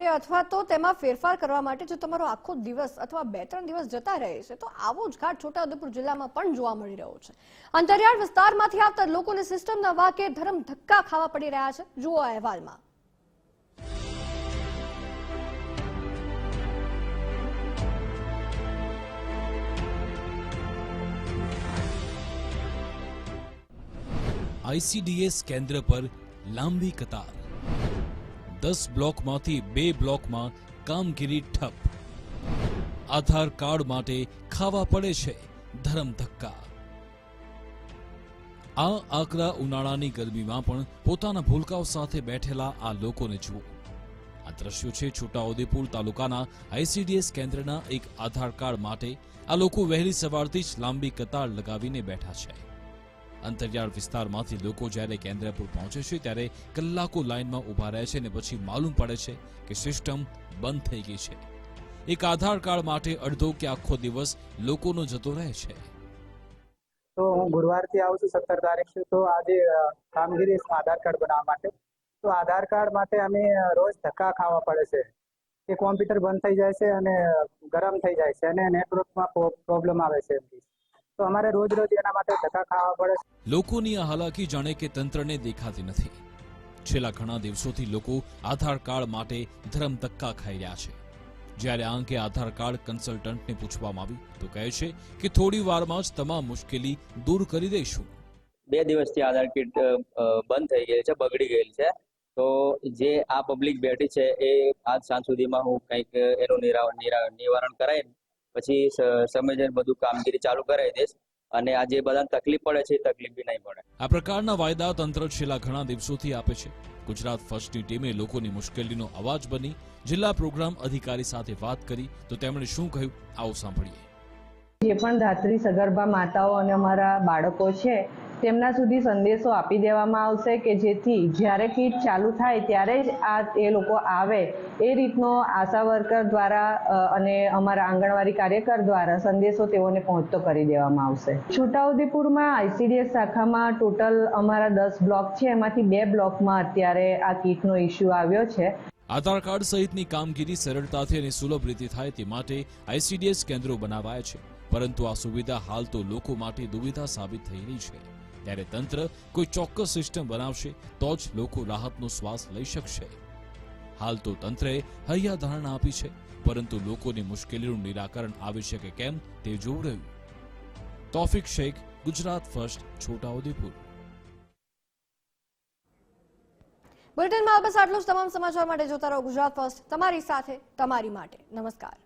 અથવા તો તેમાં ફેરફાર કરવા માટે જો તમારો આખો દિવસ અથવા 2-3 દિવસ જતા રહે છે તો આવો જ ઘાટ છોટાઉદેપુર જિલ્લામાં પણ જોવા મળી રહ્યો છે। અંતરિયાળ વિસ્તારમાંથી આવતા લોકોને સિસ્ટમના વાકે ધરમ ધક્કા ખાવા પડી રહ્યા છે। જુઓ અહેવાલમાં। आईसीडीएस केंद्र पर लांबी कतार, 10 ब्लॉक मांथी 2 ब्लॉक में कामगीरी ठप, आधार कार्ड माटे खावा पड़े छे धरम धक्का। आ आकरा उनाळानी गर्मीमां पण पोताना भूलकाओ साथे बैठेला आ लोकोने जुओ। आ दृश्यो छे छोटाउदेपुर तालुकाना आईसीडीएस केंद्રના एक आधार कार्ड माटे आ लोको वहेली सवारथी ज लांबी कतार लगावीने बैठा छे। अंतरियाळ विस्तारमांथी लोको ज्यारे केंद्र पर पहोंचे छे त्यारे कलाको लाइनमां उभा रहे छे ने पछी मालूम पड़े छे के सिस्टम बंध थई गई छे। एक आधार कार्ड माटे अर्धो के आखो दिवस लोकोनो जतो रहे छे। तो हूँ गुरुवारथी आવું છું 17 તારીખથી। તો આજે કામગીરી આધાર કાર્ડ બનાવવા માટે તો આધાર કાર્ડ માટે અમે રોજ ધક્કા ખાવા પડે છે કે કોમ્પ્યુટર બંધ થઈ જાય છે અને ગરમ થઈ જાય છે અને નેટવર્કમાં પ્રોબ્લેમ આવે છે। तो हमारे रोज रोज एना माटे धक्का खावा पड़े। लोकोनी आ हालाकी जाने के तंत्रने देखाती नथी। छेल्ला घणा दिवसोथी लोको आधार कार्ड माटे धरम धक्का खाई रह्या छे। ज्यारे आ अंगे आधार कार्ड कन्सल्टंटने पूछवामां आव्युं तो कहे छे के थोड़ी वारमां ज तमाम मुश्केली दूर करी दईशुं। 2 દિવસથી આધાર કીટ બંધ થઈ ગઈ છે, બગડી ગયેલી છે। તો જે આ પબ્લિક બેઠી છે એ આજ સાંજ સુધીમાં હું કંઈક એનું નિવારણ કરાય પછી સમય જઈને બધું કામગીરી ચાલુ કરાવી દઈશ અને આ જે બધાને તકલીફ પડે છે એ તકલીફ બી નહીં પડે। આ પ્રકારના વાયદા તંત્ર છેલ્લા ઘણા દિવસોથી આપે છે। ગુજરાત ફર્સ્ટની ટીમે લોકોની મુશ્કેલીનો અવાજ બની જિલ્લા પ્રોગ્રામ અધિકારી સાથે વાત કરી તો તેમણે શું કહ્યું આવો સાંભળીએ। જે પણ ધાત્રી સગર્ભા માતાઓ અને અમારા બાળકો છે તેમના સુધી સંદેશો આપી દેવામાં આવશે કે જેથી જ્યારે કીટ ચાલુ થાય ત્યારે જ એ લોકો આવે એ રીતનો આશા વર્કર દ્વારા અને અમારા આંગણવાડી કાર્યકર દ્વારા સંદેશો તેઓને પહોંચતો કરી દેવામાં આવશે। છોટાઉદેપુરમાં આઈસીડીએસ શાખામાં ટોટલ અમારા 10 બ્લોક છે, એમાંથી 2 બ્લોકમાં અત્યારે આ કીટનો ઇસ્યુ આવ્યો છે। આધાર કાર્ડ સહિતની કામગીરી સરળતાથી અને સુલભ રીતે થાય તે માટે આઈસીડીએસ કેન્દ્રો બનાવાયા છે, પરંતુ આ સુવિધા હાલ તો લોકો માટે દુવિધા સાબિત થઈ રહી છે। ત્યારે તંત્ર કોઈ ચોક્કસ સિસ્ટમ બનાવશે તો જ લોકો રાહતનો શ્વાસ લઈ શકશે। હાલ તો તંત્રએ હૈયાધારણા આપી છે, પરંતુ લોકોની મુશ્કેલીનું નિરાકરણ આવી શકે કેમ તે જોવું રહ્યું। તૌફિક શેખ, ગુજરાત ફર્સ્ટ, છોટાઉદેપુર। બુલેટિનમાં બસ આટલું જ। તમામ સમાચાર માટે જોતા રહો ગુજરાત ફર્સ્ટ, તમારી સાથે તમારી માટે। નમસ્કાર।